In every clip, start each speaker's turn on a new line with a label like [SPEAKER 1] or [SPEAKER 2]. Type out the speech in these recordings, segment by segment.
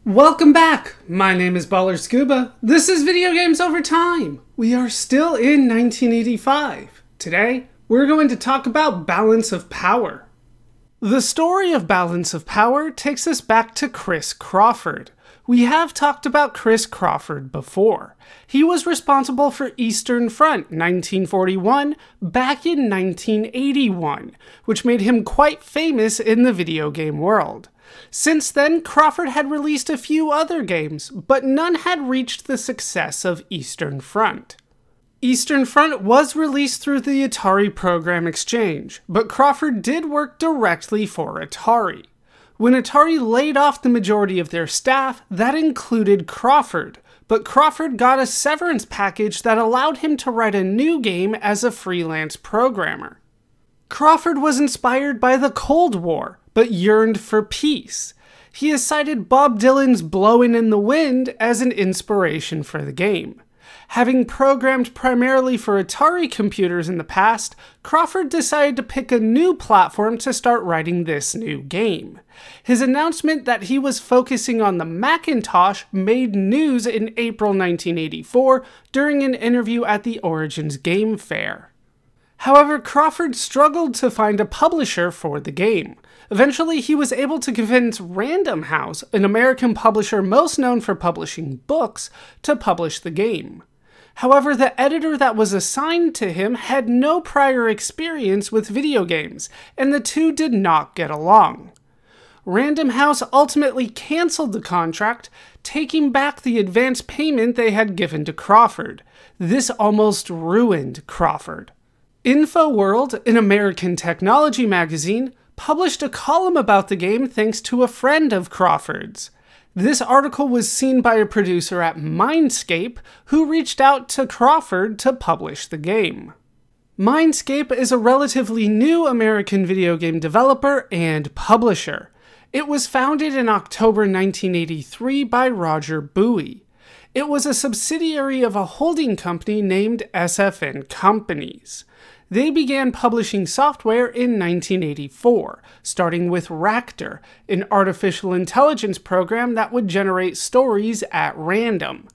[SPEAKER 1] Welcome back! My name is Baller Scuba. This is Video Games Over Time. We are still in 1985. Today, we're going to talk about Balance of Power. The story of Balance of Power takes us back to Chris Crawford. We have talked about Chris Crawford before. He was responsible for Eastern Front 1941 back in 1981, which made him quite famous in the video game world. Since then, Crawford had released a few other games, but none had reached the success of Eastern Front. Eastern Front was released through the Atari Program Exchange, but Crawford did work directly for Atari. When Atari laid off the majority of their staff, that included Crawford, but Crawford got a severance package that allowed him to write a new game as a freelance programmer. Crawford was inspired by the Cold War, but yearned for peace. He has cited Bob Dylan's Blowin' in the Wind as an inspiration for the game. Having programmed primarily for Atari computers in the past, Crawford decided to pick a new platform to start writing this new game. His announcement that he was focusing on the Macintosh made news in April 1984 during an interview at the Origins Game Fair. However, Crawford struggled to find a publisher for the game. Eventually, he was able to convince Random House, an American publisher most known for publishing books, to publish the game. However, the editor that was assigned to him had no prior experience with video games, and the two did not get along. Random House ultimately canceled the contract, taking back the advance payment they had given to Crawford. This almost ruined Crawford. InfoWorld, an American technology magazine, published a column about the game thanks to a friend of Crawford's. This article was seen by a producer at Mindscape who reached out to Crawford to publish the game. Mindscape is a relatively new American video game developer and publisher. It was founded in October 1983 by Roger Bowie. It was a subsidiary of a holding company named SFN Companies. They began publishing software in 1984, starting with Ractor, an artificial intelligence program that would generate stories at random.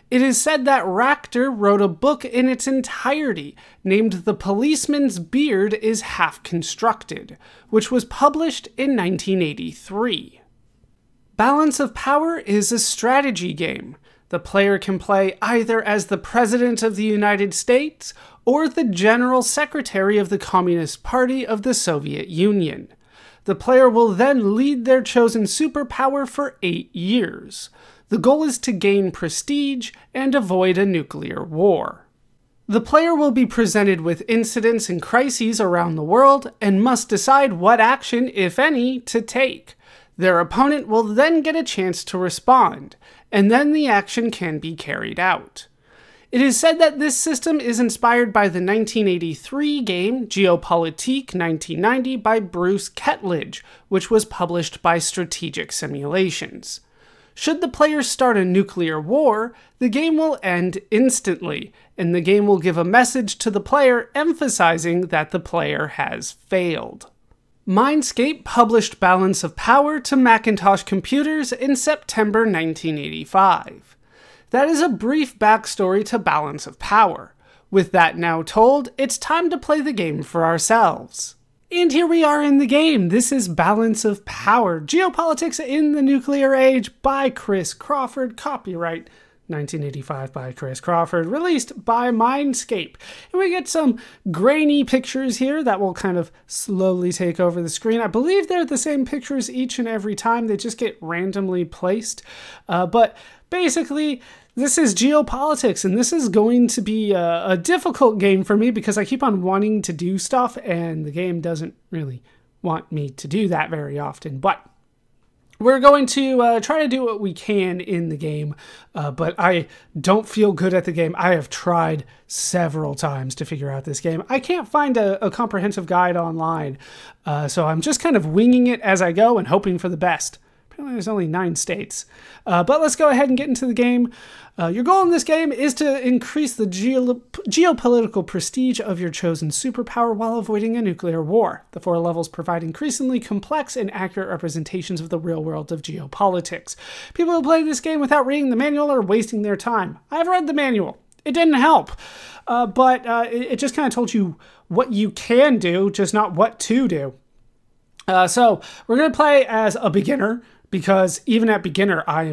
[SPEAKER 1] It is said that Ractor wrote a book in its entirety named The Policeman's Beard is Half Constructed, which was published in 1983. Balance of Power is a strategy game. The player can play either as the President of the United States or the General Secretary of the Communist Party of the Soviet Union. The player will then lead their chosen superpower for 8 years. The goal is to gain prestige and avoid a nuclear war. The player will be presented with incidents and crises around the world and must decide what action, if any, to take. Their opponent will then get a chance to respond, and then the action can be carried out. It is said that this system is inspired by the 1983 game Geopolitique 1990 by Bruce Ketledge, which was published by Strategic Simulations. Should the player start a nuclear war, the game will end instantly, and the game will give a message to the player emphasizing that the player has failed. Mindscape published Balance of Power to Macintosh computers in September 1985. That is a brief backstory to Balance of Power. With that now told, it's time to play the game for ourselves. And here we are in the game. This is Balance of Power, Geopolitics in the Nuclear Age by Chris Crawford, copyright 1985 by Chris Crawford, released by Mindscape. And we get some grainy pictures here that will kind of slowly take over the screen. I believe they're the same pictures each and every time. They just get randomly placed. But basically, this is Geopolitics, and this is going to be a difficult game for me because I keep on wanting to do stuff, and the game doesn't really want me to do that very often. But we're going to try to do what we can in the game, but I don't feel good at the game. I have tried several times to figure out this game. I can't find a comprehensive guide online, so I'm just kind of winging it as I go and hoping for the best. Apparently there's only 9 states. But let's go ahead and get into the game. Your goal in this game is to increase the geopolitical prestige of your chosen superpower while avoiding a nuclear war. The 4 levels provide increasingly complex and accurate representations of the real world of geopolitics. People who play this game without reading the manual are wasting their time. I've read the manual. It didn't help. But it just kind of told you what you can do, just not what to do. So we're going to play as a beginner, because even at beginner, I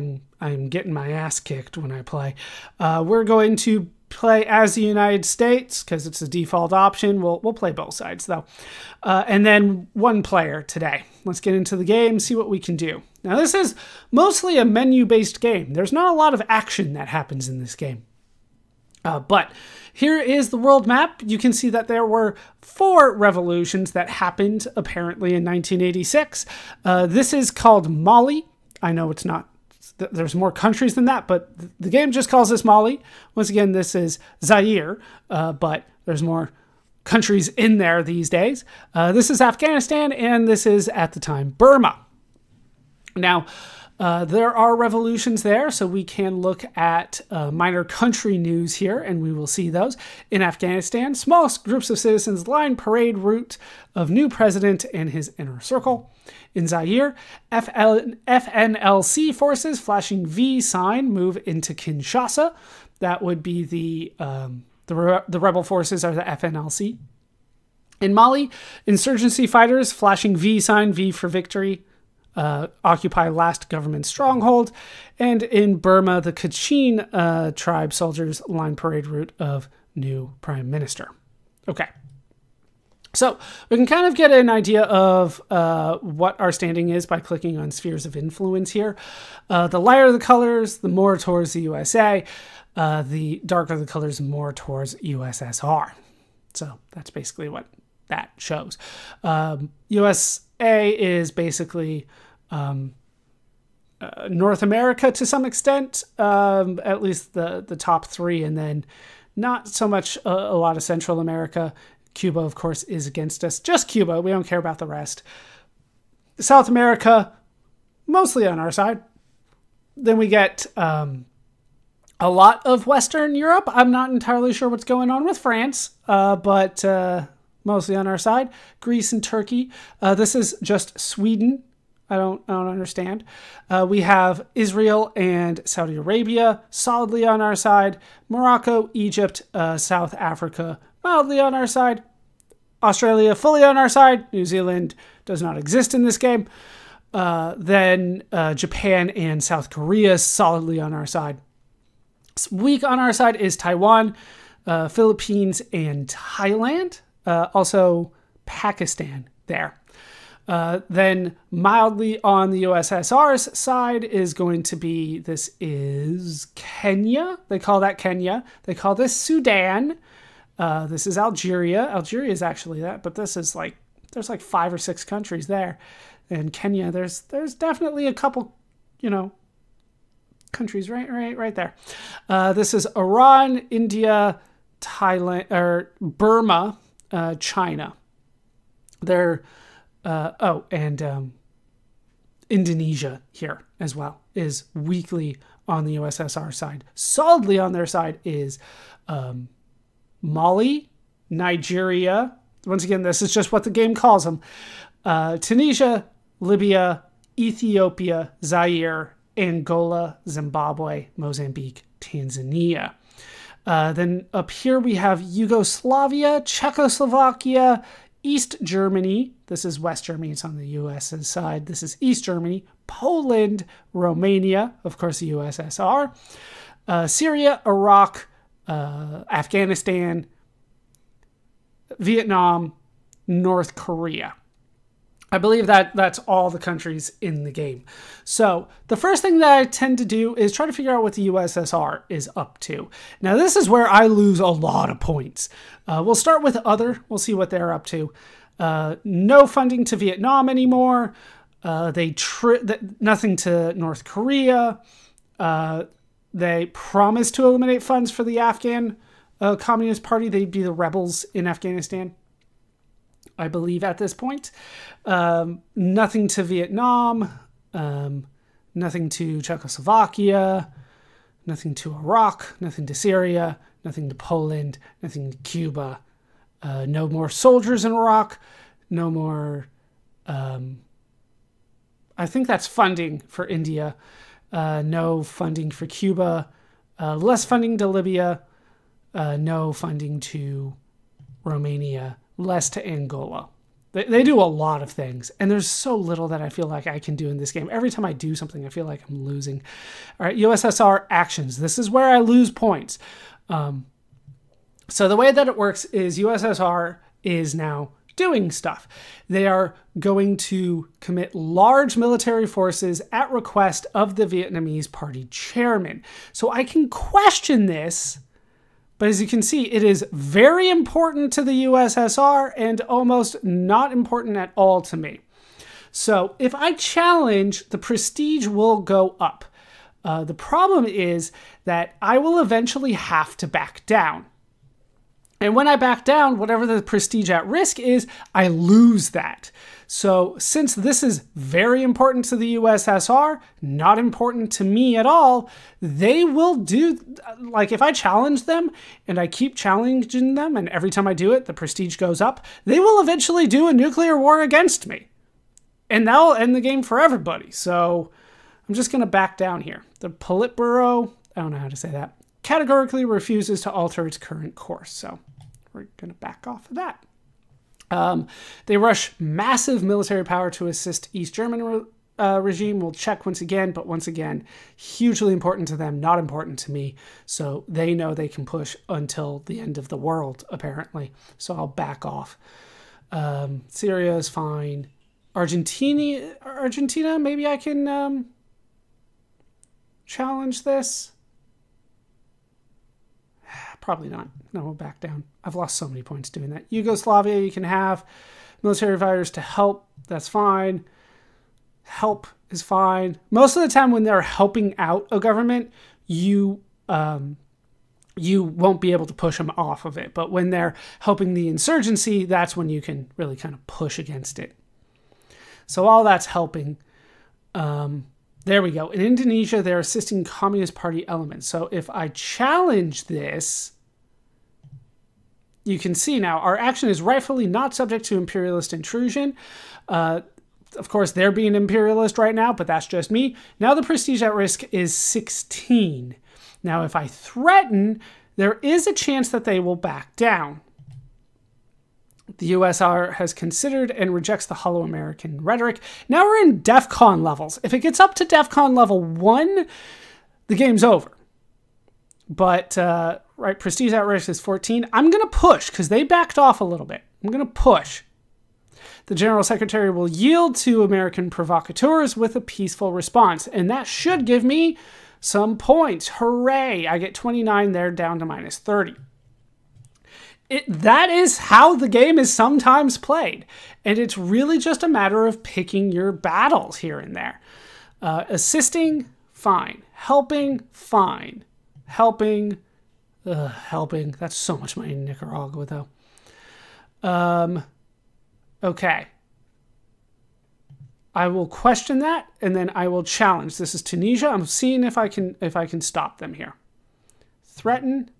[SPEAKER 1] am getting my ass kicked when I play. We're going to play as the United States because it's the default option. We'll play both sides though. And then 1 player today. Let's get into the game, see what we can do. Now this is mostly a menu-based game. There's not a lot of action that happens in this game. But here is the world map. You can see that there were 4 revolutions that happened apparently in 1986. This is called Mali. I know it's not, there's more countries than that, but the game just calls this Mali. Once again, this is Zaire, but there's more countries in there these days. This is Afghanistan, and this is, at the time, Burma. Now, there are revolutions there, so we can look at minor country news here, and we will see those. In Afghanistan, small groups of citizens line parade route of new president and his inner circle. In Zaire, FNLC forces flashing V sign move into Kinshasa. That would be the rebel forces are the FNLC. In Mali, insurgency fighters flashing V sign, V for victory, occupy last government stronghold. And in Burma, the Kachin tribe soldiers line parade route of new prime minister. Okay. So we can kind of get an idea of what our standing is by clicking on spheres of influence here. The lighter the colors, the more towards the USA. The darker the colors, the more towards USSR. So that's basically what that shows. USA is basically North America to some extent, at least the top 3, and then not so much a lot of Central America. Cuba, of course, is against us. Just Cuba. We don't care about the rest. South America, mostly on our side. Then we get a lot of Western Europe. I'm not entirely sure what's going on with France, but mostly on our side. Greece and Turkey. This is just Sweden. I don't understand. We have Israel and Saudi Arabia solidly on our side. Morocco, Egypt, South Africa mildly on our side. Australia fully on our side. New Zealand does not exist in this game. Then Japan and South Korea solidly on our side. Weak on our side is Taiwan, Philippines, and Thailand. Also Pakistan there. Then mildly on the USSR's side is going to be, this is Kenya. They call that Kenya. They call this Sudan. This is Algeria. Algeria is actually that, but this is like, there's like 5 or 6 countries there. And Kenya, there's definitely a couple, countries right there. This is Iran, India, Thailand, or Burma, China. They're Indonesia here as well is weakly on the USSR side. Solidly on their side is Mali, Nigeria. Once again, this is just what the game calls them. Tunisia, Libya, Ethiopia, Zaire, Angola, Zimbabwe, Mozambique, Tanzania. Then up here we have Yugoslavia, Czechoslovakia, East Germany. This is West Germany. It's on the US's side. This is East Germany, Poland, Romania, of course the USSR, Syria, Iraq, Afghanistan, Vietnam, North Korea. I believe that's all the countries in the game. So the first thing that I tend to do is try to figure out what the USSR is up to. Now this is where I lose a lot of points. We'll start with other. We'll see what they're up to. No funding to Vietnam anymore. Nothing to North Korea. They promised to eliminate funds for the Afghan Communist Party. They'd be the rebels in Afghanistan, I believe, at this point. Nothing to Vietnam. Nothing to Czechoslovakia, nothing to Iraq, nothing to Syria, nothing to Poland, nothing to Cuba. No more soldiers in Iraq, no more... I think that's funding for India. No funding for Cuba. Less funding to Libya. No funding to Romania. Less to Angola. They do a lot of things, and there's so little that I feel like I can do in this game. Every time I do something, I feel like I'm losing. All right, USSR actions. This is where I lose points. So the way that it works is USSR is now doing stuff. They are going to commit large military forces at request of the Vietnamese Party chairman. So I can question this, but as you can see, it is very important to the USSR and almost not important at all to me. So if I challenge, the prestige will go up. The problem is that I will eventually have to back down. And when I back down, whatever the prestige at risk is, I lose that. So since this is very important to the USSR, not important to me at all, they will do, like if I challenge them and I keep challenging them and every time I do it, the prestige goes up, they will eventually do a nuclear war against me. And that'll end the game for everybody. So I'm just going to back down here. The Politburo, I don't know how to say that, categorically refuses to alter its current course. So we're going to back off of that. They rush massive military power to assist East German regime. We'll check once again, but once again, hugely important to them, not important to me. So they know they can push until the end of the world, apparently. So I'll back off. Syria is fine. Argentina, maybe I can challenge this. Probably not. No, we'll back down. I've lost so many points doing that. Yugoslavia, you can have military fighters to help. That's fine. Help is fine. Most of the time when they're helping out a government, you won't be able to push them off of it. But when they're helping the insurgency, that's when you can really kind of push against it. So all that's helping. There we go. In Indonesia, they're assisting Communist Party elements. So if I challenge this, you can see now our action is rightfully not subject to imperialist intrusion. Of course, they're being imperialist right now, but that's just me. Now the prestige at risk is 16. Now, if I threaten, there is a chance that they will back down. The USSR has considered and rejects the hollow American rhetoric. Now we're in DEFCON levels. If it gets up to DEFCON level 1, the game's over. But, right, prestige at risk is 14. I'm going to push because they backed off a little bit. I'm going to push. The General Secretary will yield to American provocateurs with a peaceful response. And that should give me some points. Hooray! I get 29 there, down to minus 30. That is how the game is sometimes played. And it's really just a matter of picking your battles here and there. Assisting, fine. Helping, fine. Helping. That's so much money in Nicaragua, though. Okay. I will question that, and then I will challenge. This is Tunisia. I'm seeing if I can stop them here. Threaten.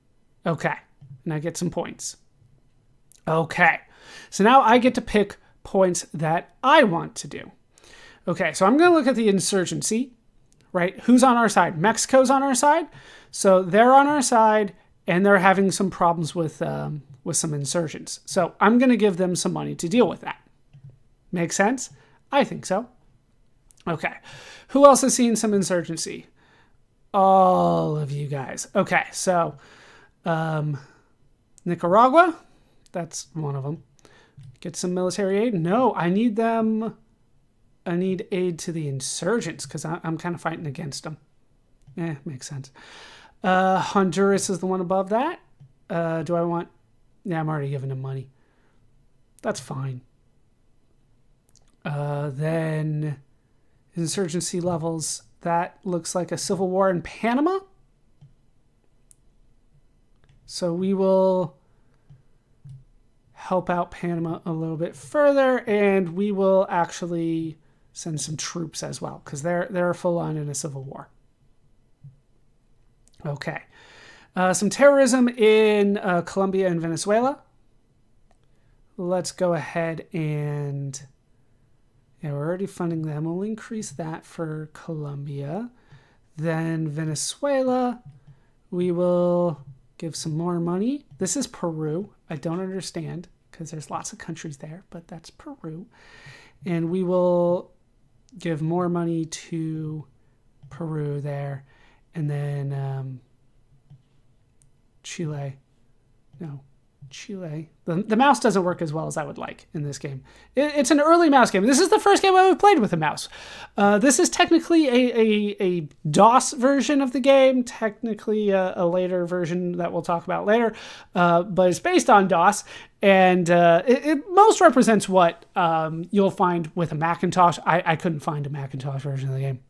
[SPEAKER 1] Okay. And I get some points. Okay. So now I get to pick points that I want to do. Okay, so I'm going to look at the insurgency, right? Who's on our side? Mexico's on our side. So they're on our side, and they're having some problems with some insurgents. So I'm going to give them some money to deal with that. Make sense? I think so. Okay. Who else has seen some insurgency? All of you guys. Okay, so Nicaragua, that's one of them. Get some military aid? No, I need them. I need aid to the insurgents because I'm kind of fighting against them. Makes sense. Honduras is the one above that. Do I want... Yeah, I'm already giving them money. That's fine. Then insurgency levels. That looks like a civil war in Panama. So we will help out Panama a little bit further, and we will actually send some troops as well, because they're full on in a civil war. Okay. Some terrorism in Colombia and Venezuela. Let's go ahead and... yeah, we're already funding them. We'll increase that for Colombia. Then Venezuela, we will give some more money. This is Peru. I don't understand because there's lots of countries there, but that's Peru. And we will give more money to Peru there. And then Chile. No, Chile. The mouse doesn't work as well as I would like in this game. It's an early mouse game. This is the first game I've played with a mouse. This is technically a DOS version of the game, technically a later version that we'll talk about later, but it's based on DOS, and it most represents what you'll find with a Macintosh. I couldn't find a Macintosh version of the game.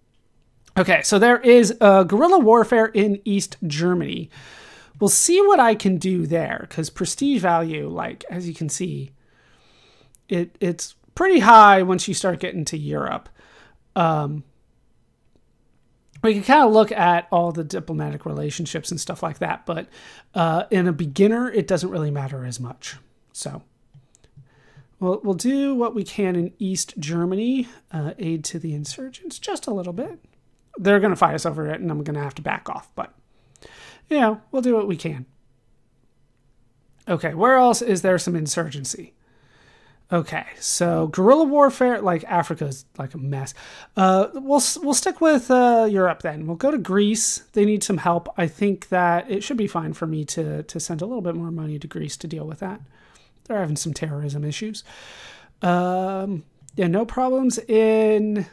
[SPEAKER 1] Okay, so there is guerrilla warfare in East Germany. We'll see what I can do there, because prestige value, like, as you can see, it's pretty high once you start getting to Europe. We can kind of look at all the diplomatic relationships and stuff like that, but in a beginner, it doesn't really matter as much. So we'll do what we can in East Germany, aid to the insurgents, just a little bit. They're going to fight us over it, and I'm going to have to back off, but... you know, we'll do what we can. Okay, where else is there some insurgency? Okay, so guerrilla warfare, like Africa's like a mess. We'll stick with Europe then. We'll go to Greece. They need some help. I think that it should be fine for me to send a little bit more money to Greece to deal with that. They're having some terrorism issues. Yeah, no problems in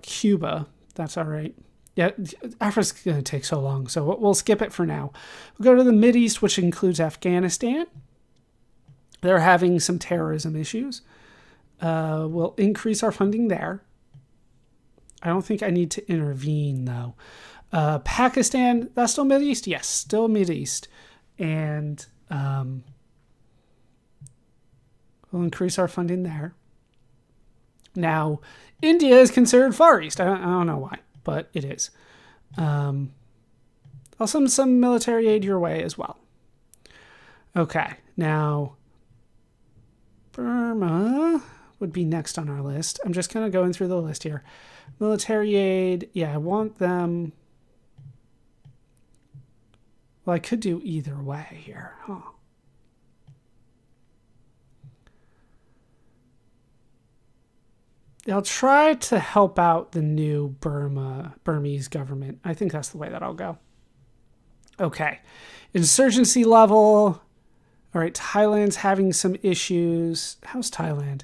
[SPEAKER 1] Cuba. That's all right. Yeah, Africa's going to take so long, so we'll skip it for now. We'll go to the Mideast, which includes Afghanistan. They're having some terrorism issues. We'll increase our funding there. I don't think I need to intervene, though. Pakistan, that's still Mideast? Yes, still Mideast. And we'll increase our funding there. Now, India is considered Far East. I don't know why, but it is. I'll send some military aid your way as well. Okay, now Burma would be next on our list. I'm just kind of going through the list here. Military aid, yeah, I want them. Well, I could do either way here, huh? I'll try to help out the new Burmese government. I think that's the way that I'll go. Okay. Insurgency level. All right, Thailand's having some issues. How's Thailand?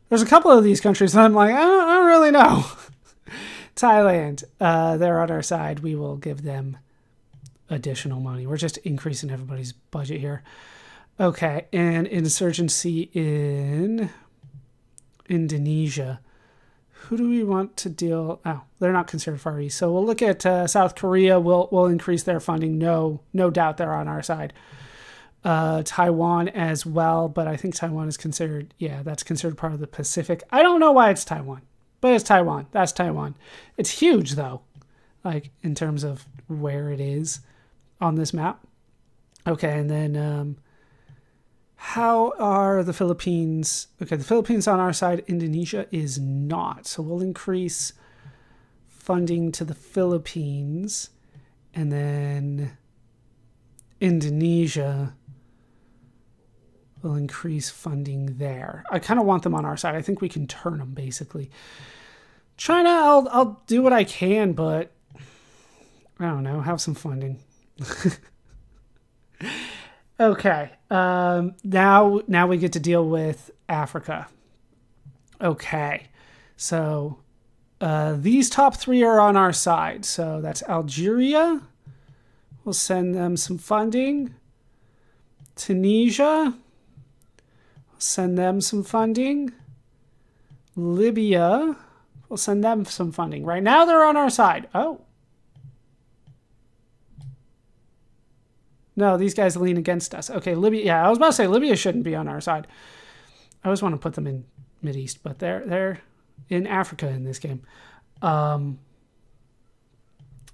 [SPEAKER 1] There's a couple of these countries that I'm like, I don't really know. Thailand, they're on our side. We will give them additional money. We're just increasing everybody's budget here. Okay, and insurgency in Indonesia. Who do we want to deal? Oh, they're not considered Far East. So we'll look at South Korea. We'll increase their funding. No doubt they're on our side. Taiwan as well, but I think Taiwan is considered, yeah, that's considered part of the Pacific. I don't know why it's Taiwan, but it's Taiwan. That's Taiwan. It's huge though, like in terms of where it is on this map. Okay, and then how are the Philippines? Okay, the Philippines on our side. Indonesia is not. So we'll increase funding to the Philippines. And then Indonesia will increase funding there. I kind of want them on our side. I think we can turn them, basically. China, I'll do what I can, but I don't know. Have some funding. Okay. Now we get to deal with Africa. Okay. So these top three are on our side. So that's Algeria. We'll send them some funding. Tunisia. We'll send them some funding. Libya. We'll send them some funding. Right now they're on our side. Oh. No, these guys lean against us. Okay, Libya. Yeah, I was about to say Libya shouldn't be on our side. I always want to put them in Mideast, but they're in Africa in this game. Who am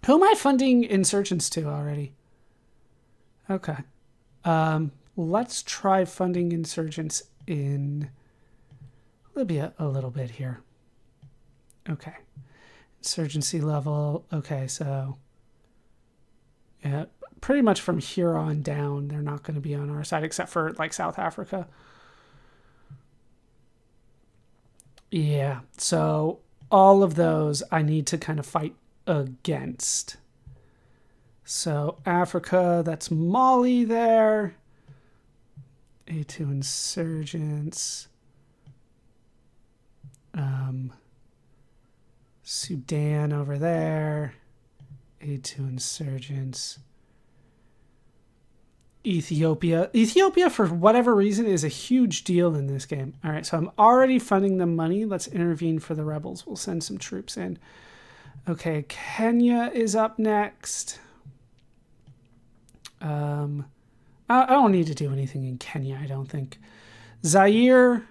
[SPEAKER 1] I funding insurgents to already? Okay. Let's try funding insurgents in Libya a little bit here. Okay. Insurgency level. Okay, so yeah, pretty much from here on down, they're not going to be on our side except for like South Africa. Yeah, so all of those I need to kind of fight against. So Africa, that's Mali there. A2 insurgents. Sudan over there. A2 insurgents. Ethiopia. Ethiopia, for whatever reason, is a huge deal in this game. All right, so I'm already funding them money. Let's intervene for the rebels. We'll send some troops in. Okay, Kenya is up next. I don't need to do anything in Kenya, I don't think. Zaire.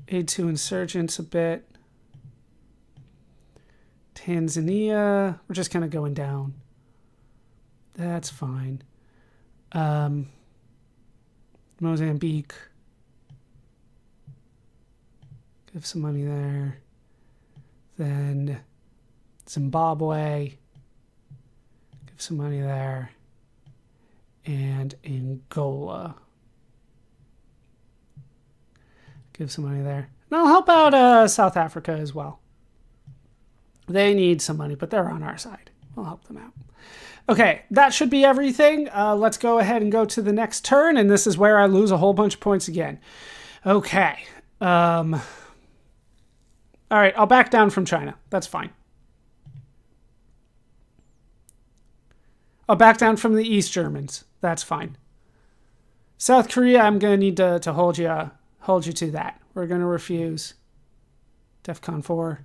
[SPEAKER 1] A2 insurgents a bit. Tanzania. We're just kind of going down. That's fine. Mozambique. Give some money there. Then Zimbabwe. Give some money there. And Angola. Give some money there. And I'll help out South Africa as well. They need some money, but they're on our side. We'll help them out. Okay, that should be everything. Let's go ahead and go to the next turn, and this is where I lose a whole bunch of points again. Okay. All right, I'll back down from China. That's fine. I'll back down from the East Germans. That's fine. South Korea, I'm going to need to hold you to that. We're going to refuse. DEFCON 4.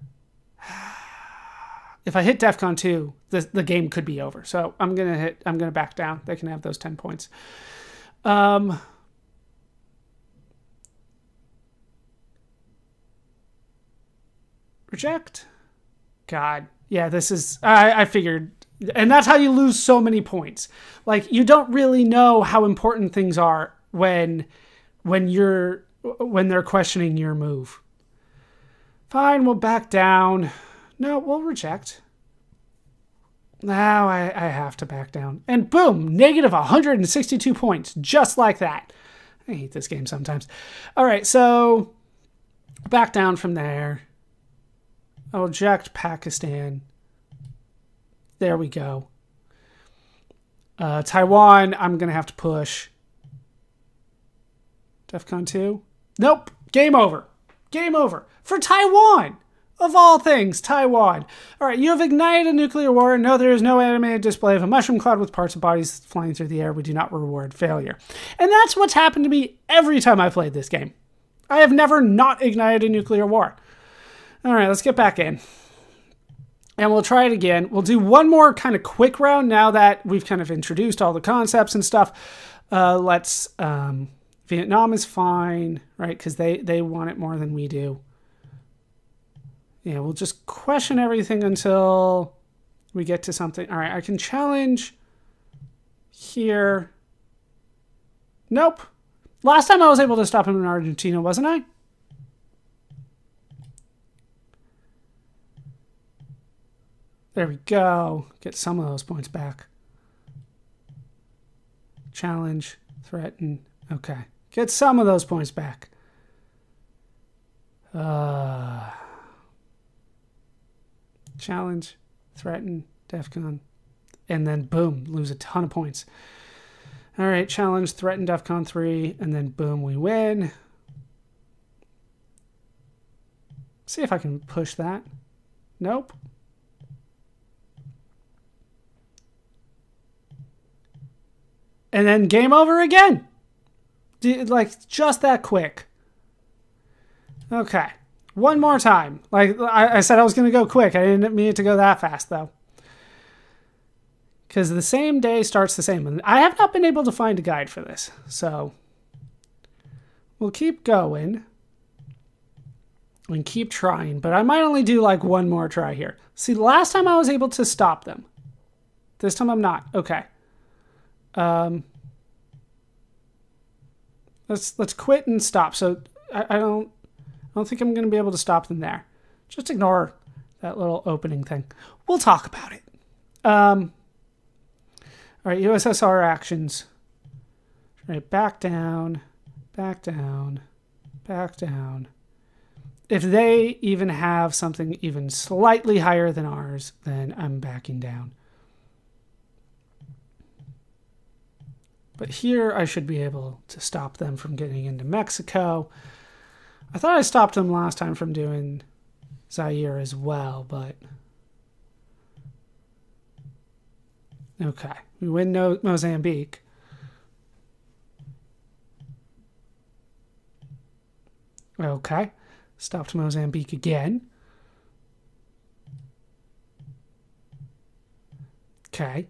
[SPEAKER 1] If I hit DEFCON 2, the game could be over. So I'm gonna back down. They can have those 10 points. Reject. God. Yeah, this is I figured, and that's how you lose so many points. Like, you don't really know how important things are when they're questioning your move. Fine, we'll back down. No, we'll reject. Now I have to back down. And boom, negative 162 points, just like that. I hate this game sometimes. All right, so back down from there. I'll reject Pakistan. There we go. Taiwan, I'm going to have to push. DEFCON 2? Nope, game over. Game over. For Taiwan! Of all things, Taiwan. All right, you have ignited a nuclear war. No, there is no animated display of a mushroom cloud with parts of bodies flying through the air. We do not reward failure. And that's what's happened to me every time I played this game. I have never not ignited a nuclear war. All right, let's get back in. And we'll try it again. We'll do one more kind of quick round now that we've kind of introduced all the concepts and stuff. Vietnam is fine, right? Because they want it more than we do. Yeah, we'll just question everything until we get to something. All right, I can challenge here. Nope. Last time I was able to stop him in Argentina, wasn't I? There we go. Get some of those points back. Challenge, threaten. Okay. Get some of those points back. Challenge, threaten, DEFCON, and then boom, lose a ton of points. All right, challenge, threaten, DEFCON 3, and then boom, we win. See if I can push that. Nope. And then game over again. Like, just that quick. Okay. One more time. Like, I said I was going to go quick. I didn't mean it to go that fast, though. Because the same day starts the same. And I have not been able to find a guide for this. So, we'll keep going. and keep trying, but I might only do like one more try here. See, last time I was able to stop them. This time I'm not. Okay. Let's quit and stop. So I don't think I'm going to be able to stop them there. Just ignore that little opening thing. We'll talk about it. All right, USSR actions. All right, back down, back down, back down. If they even have something even slightly higher than ours, then I'm backing down. But here I should be able to stop them from getting into Mexico. I thought I stopped them last time from doing Zaire as well, but... Okay, we win Mozambique. Okay, stopped Mozambique again. Okay.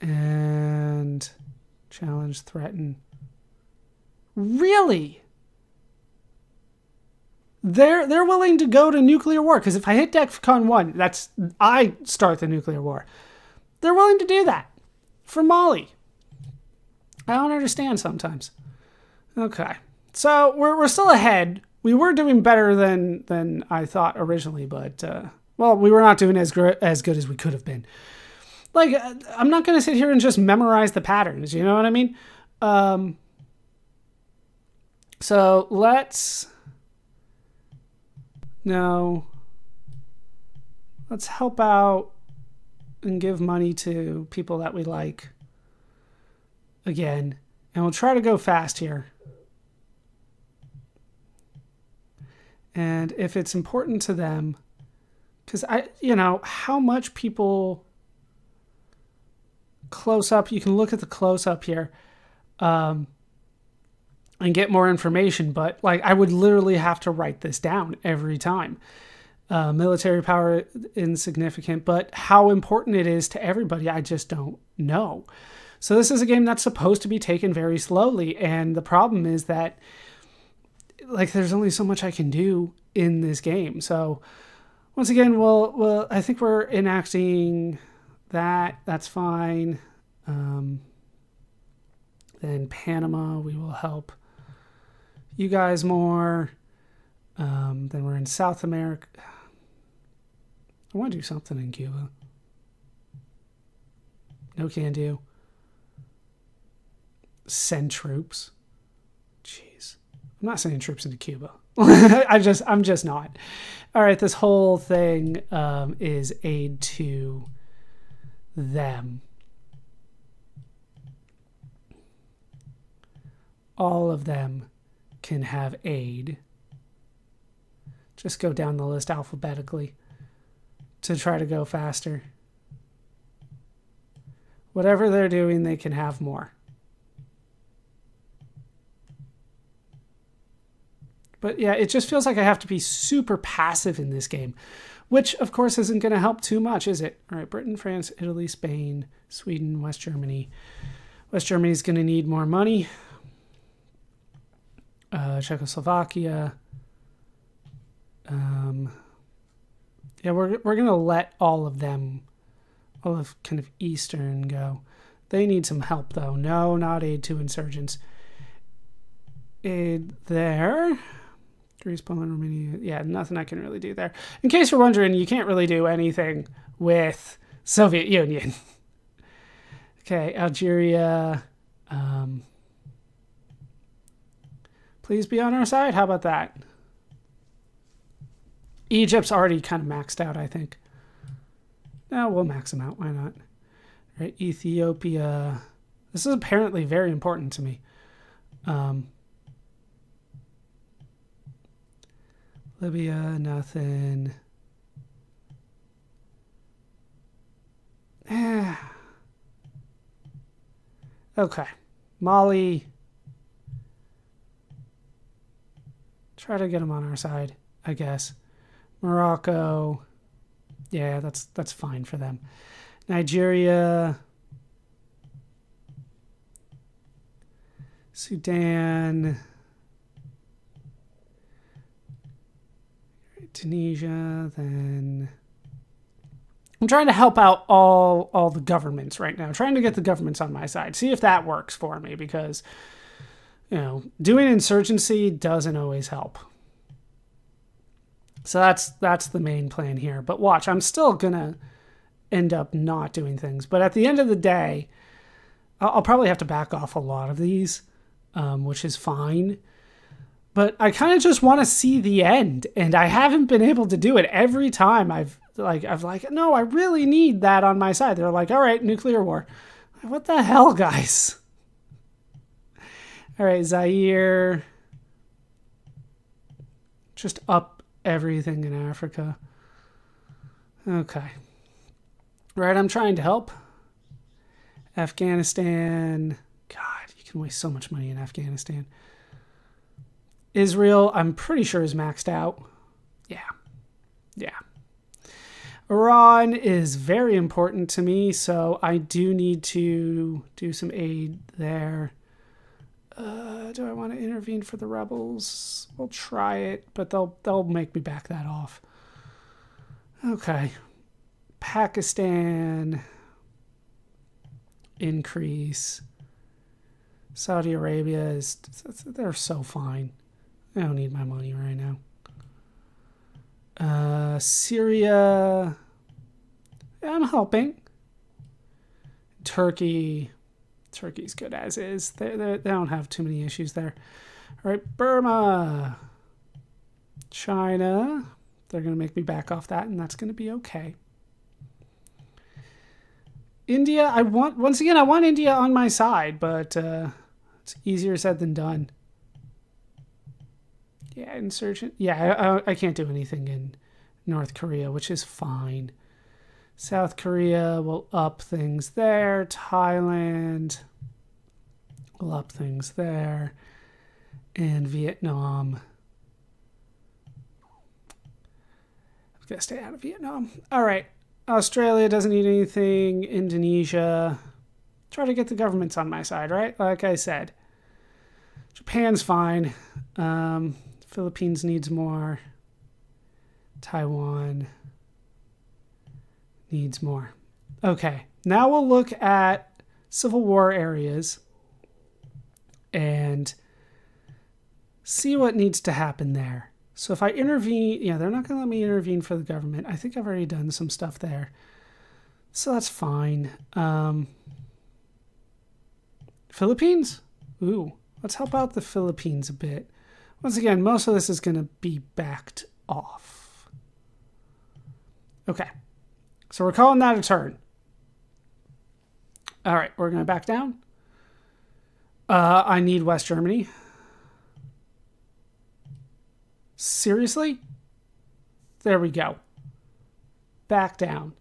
[SPEAKER 1] And challenge, threaten. Really? They're willing to go to nuclear war, because if I hit DEFCON 1, I start the nuclear war. They're willing to do that for Mali. I don't understand sometimes. Okay. So we're still ahead. We were doing better than I thought originally, but well, we were not doing as good as we could have been. Like, I'm not going to sit here and just memorize the patterns, you know what I mean? So let's help out and give money to people that we like again. And we'll try to go fast here. And if it's important to them, because how much people close up, you can look at the close up here and get more information, but like I would literally have to write this down every time. Military power insignificant, but how important it is to everybody, I just don't know. So this is a game that's supposed to be taken very slowly, and the problem is that like there's only so much I can do in this game. So once again, well, I think we're enacting that. That's fine. Then Panama, we will help you guys more. Then we're in South America. I want to do something in Cuba. No can do. Send troops. Jeez. I'm not sending troops into Cuba. I'm just not. All right, this whole thing is aid to them. All of them can have aid. Just go down the list alphabetically to try to go faster. Whatever they're doing, they can have more. But yeah, it just feels like I have to be super passive in this game, which of course isn't going to help too much, is it? All right, Britain, France, Italy, Spain, Sweden, West Germany. West Germany is going to need more money. Czechoslovakia. Yeah, we're going to let all of them, all of kind of Eastern go. They need some help though. No, not aid to insurgents. Aid there. Greece, Poland, Romania. Yeah, nothing I can really do there. In case you're wondering, you can't really do anything with Soviet Union. Okay, Algeria. Please be on our side. How about that? Egypt's already kind of maxed out, I think. No, we'll max them out. Why not? All right, Ethiopia. This is apparently very important to me. Libya, nothing. Okay. Mali. Try to get them on our side, I guess. Morocco. Yeah, that's fine for them. Nigeria. Sudan. Tunisia, then I'm trying to help out all the governments right now. Trying to get the governments on my side. See if that works for me, because, you know, doing insurgency doesn't always help. So that's the main plan here. But watch, I'm still gonna end up not doing things. But at the end of the day, I'll probably have to back off a lot of these, which is fine. But I kind of just want to see the end, and I haven't been able to do it. Every time I've like, no, I really need that on my side. They're like, all right, nuclear war. What the hell, guys? All right, Zaire. Just up everything in Africa. Okay. Right, I'm trying to help. Afghanistan. God, you can waste so much money in Afghanistan. Israel, I'm pretty sure is maxed out. Yeah. Iran is very important to me, so I do need to do some aid there. Do I want to intervene for the rebels? We'll try it, but they'll make me back that off. Okay. Pakistan. Increase. Saudi Arabia they're so fine. I don't need my money right now. Syria. I'm helping. Turkey's good as is. They don't have too many issues there. All right, Burma. China. They're going to make me back off that, and that's going to be okay. India, I want India on my side, but it's easier said than done. Yeah, insurgent. Yeah, I can't do anything in North Korea, which is fine. South Korea will up things there. Thailand will up things there. And Vietnam. I'm going to stay out of Vietnam. All right. Australia doesn't need anything. Indonesia. Try to get the governments on my side, right? Like I said. Japan's fine. Philippines needs more. Taiwan needs more. Okay, now we'll look at Civil War areas and see what needs to happen there. So if I intervene, yeah, they're not going to let me intervene for the government. I think I've already done some stuff there. So that's fine. Philippines? Ooh, let's help out the Philippines a bit. Once again, most of this is going to be backed off. Okay. So we're calling that a turn. All right, we're going to back down. I need West Germany. Seriously? There we go. Back down.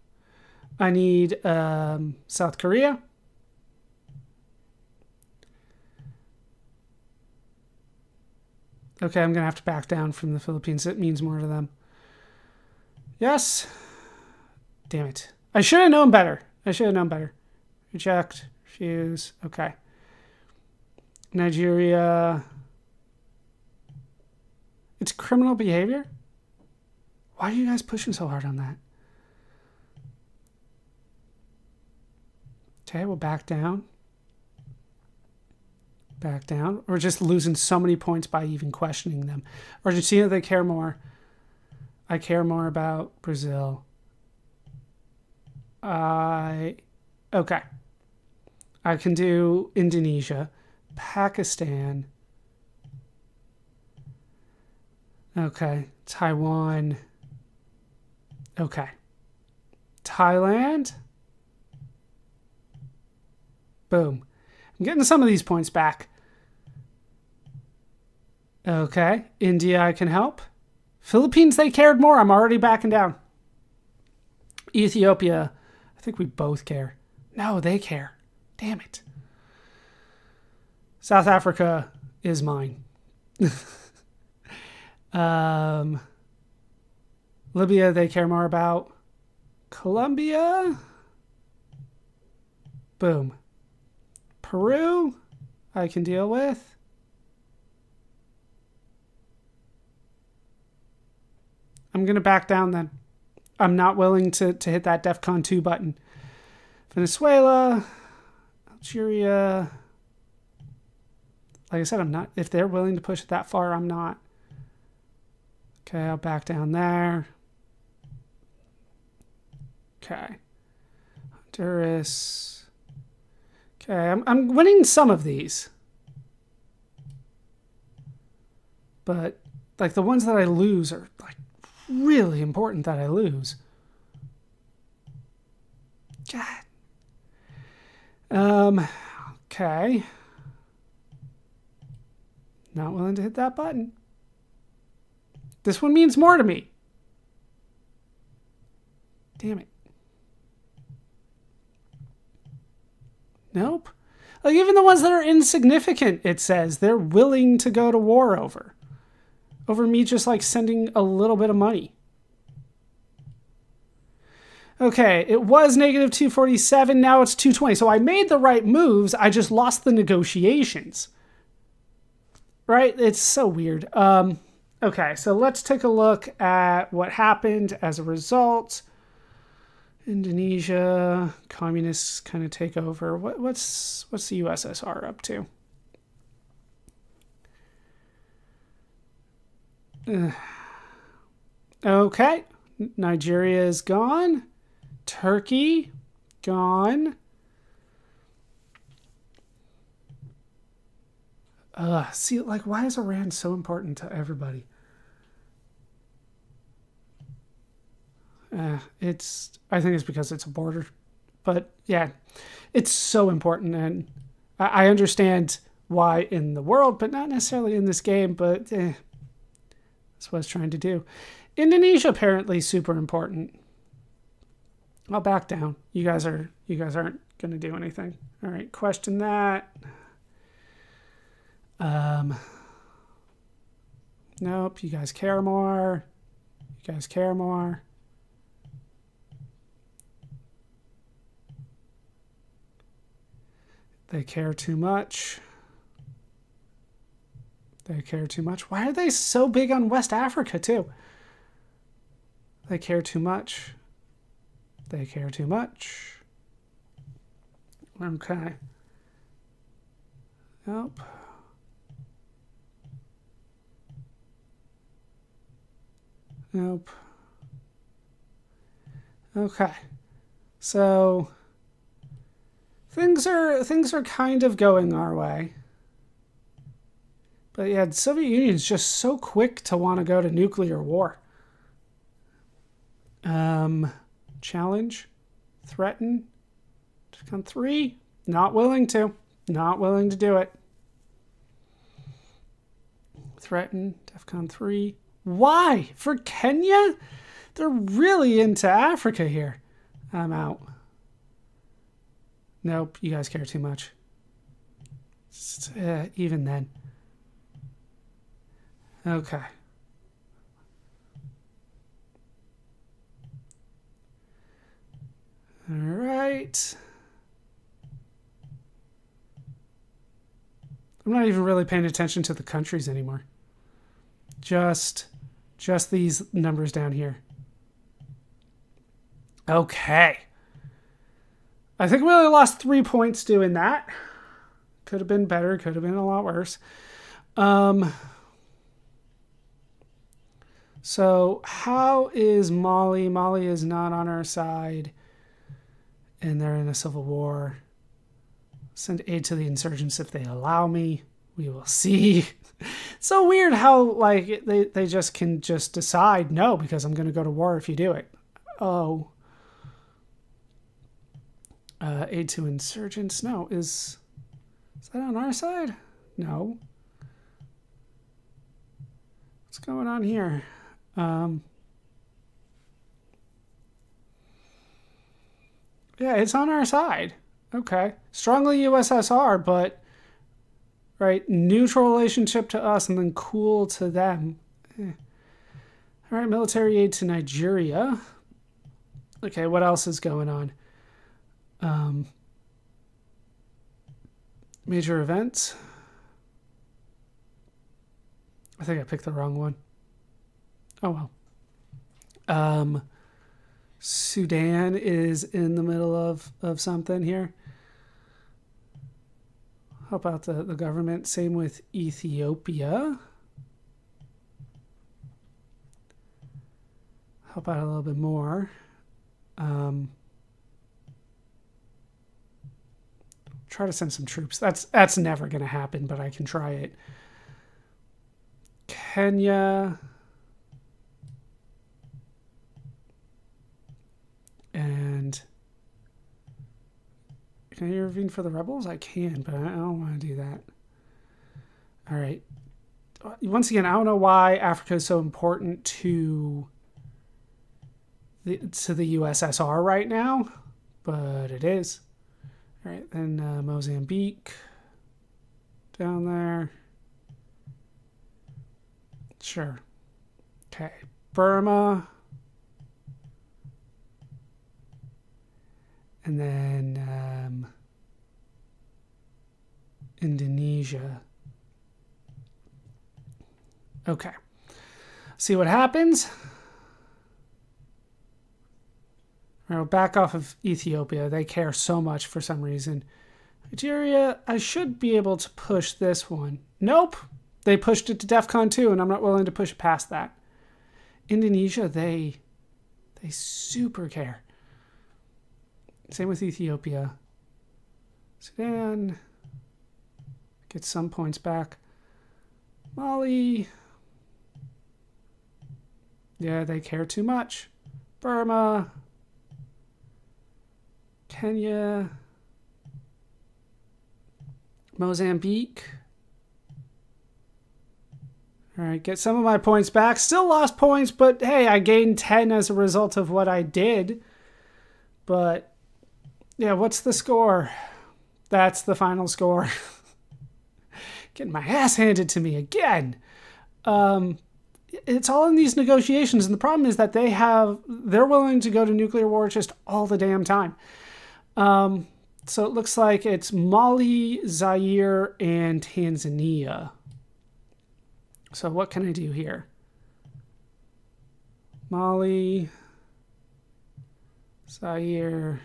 [SPEAKER 1] I need South Korea. Okay, I'm going to have to back down from the Philippines. It means more to them. Yes. Damn it. I should have known better. Reject. Refuse. Okay. Nigeria. It's criminal behavior? Why are you guys pushing so hard on that? Okay, we'll back down. Back down. We're just losing so many points by even questioning them. Argentina, they care more. I care more about Brazil. Okay. I can do Indonesia. Pakistan. Okay. Taiwan. Okay. Thailand. Boom. I'm getting some of these points back. Okay. India, I can help. Philippines, they cared more. I'm already backing down. Ethiopia, I think we both care. No, they care. Damn it. South Africa is mine. Libya, they care more about. Colombia. Boom. Peru, I can deal with. I'm going to back down then. I'm not willing to hit that DEFCON 2 button. Venezuela, Algeria. Like I said, I'm not. If they're willing to push it that far, I'm not. Okay, I'll back down there. Okay. Honduras. Okay, I'm winning some of these. But, like, the ones that I lose are, like, really important that I lose. God. Okay. Not willing to hit that button. This one means more to me. Damn it. Nope. Like, even the ones that are insignificant, it says, they're willing to go to war over. Over me just, like, sending a little bit of money. Okay, it was negative 247, now it's 220. So I made the right moves, I just lost the negotiations. Right? It's so weird. Okay, so let's take a look at what happened as a result. Indonesia, communists kind of take over. What's the USSR up to? Okay, Nigeria is gone. Turkey, gone. See, like, why is Iran so important to everybody? I think it's because it's a border. But, yeah, it's so important. And I understand why in the world, but not necessarily in this game. But that's what it's trying to do. Indonesia, apparently, super important. I'll back down. You guys aren't going to do anything. All right, question that. Nope, you guys care more. You guys care more. They care too much. They care too much. Why are they so big on West Africa, too? They care too much. They care too much. Okay. Nope. Nope. Okay. So things are kind of going our way. But yeah, the Soviet Union's just so quick to want to go to nuclear war. Challenge, threaten, DEFCON 3, not willing to do it. Threaten, DEFCON 3. Why? For Kenya? They're really into Africa here. I'm out. Nope, you guys care too much. Even then. Okay. All right. I'm not even really paying attention to the countries anymore. Just these numbers down here. Okay. I think we only lost 3 points doing that. Could have been better. Could have been a lot worse. So how is Mali? Mali is not on our side. And they're in a civil war. Send aid to the insurgents if they allow me. We will see. It's so weird how, like, they just can just decide, no, because I'm going to go to war if you do it. Oh. Aid to insurgents? No. Is that on our side? No. What's going on here? Yeah, it's on our side. Okay. Strongly USSR, but right, neutral relationship to us and then cool to them. All right, military aid to Nigeria. Okay, what else is going on? Major events. I think I picked the wrong one. Oh well. Sudan is in the middle of something here. How about the government? Same with Ethiopia. How about a little bit more? Try to send some troops. That's never going to happen, but I can try it. Kenya. And can I intervene for the rebels? I can, but I don't want to do that. All right. Once again, I don't know why Africa is so important to the USSR right now, but it is. All right, then Mozambique down there. Sure. Okay, Burma. And then Indonesia. Okay. See what happens. I'll back off of Ethiopia. They care so much for some reason. Nigeria, I should be able to push this one. Nope. They pushed it to DEFCON 2, and I'm not willing to push it past that. Indonesia, they super care. Same with Ethiopia. Sudan. Get some points back. Mali. Yeah, they care too much. Burma. Kenya. Mozambique. All right, get some of my points back. Still lost points, but hey, I gained 10 as a result of what I did. But yeah, what's the score? That's the final score. Getting my ass handed to me again. It's all in these negotiations, and the problem is that they're willing to go to nuclear war just all the damn time. So it looks like it's Mali, Zaire, and Tanzania. So what can I do here? Mali, Zaire,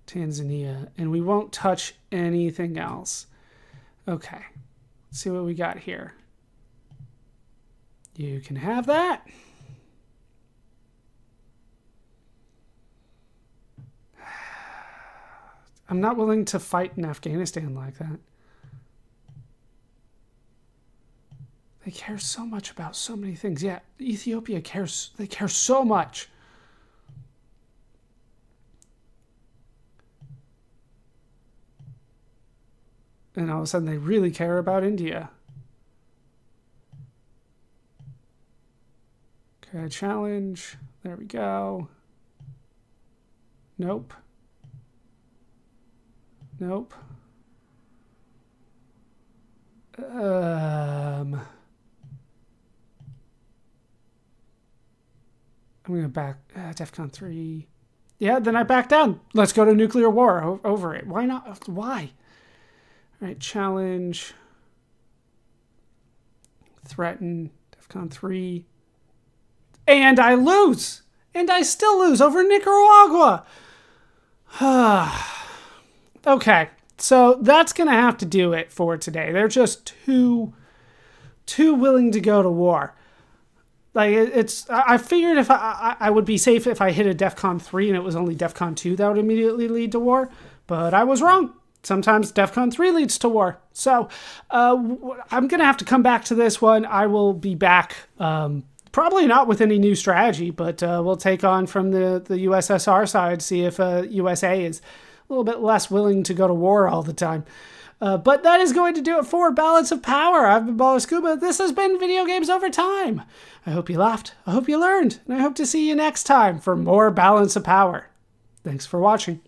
[SPEAKER 1] Tanzania, and we won't touch anything else. Okay, let's see what we got here. You can have that. I'm not willing to fight in Afghanistan like that. They care so much about so many things. Yeah, Ethiopia cares. They care so much. And all of a sudden they really care about India. Okay, challenge. There we go. Nope. Nope. I'm going to back DEFCON 3. Yeah, then I back down. Let's go to nuclear war over it. Why not? Why? All right, challenge. Threaten. DEFCON 3. And I lose. And I still lose over Nicaragua. Okay, so that's going to have to do it for today. They're just too willing to go to war. Like, I figured if I would be safe if I hit a DEFCON 3 and it was only DEFCON 2 that would immediately lead to war, but I was wrong. Sometimes DEFCON 3 leads to war. So I'm going to have to come back to this one. I will be back, probably not with any new strategy, but we'll take on from the USSR side, see if USA is a little bit less willing to go to war all the time. But that is going to do it for Balance of Power. I've been Baller Scuba. This has been Video Games Over Time. I hope you laughed. I hope you learned. And I hope to see you next time for more Balance of Power. Thanks for watching.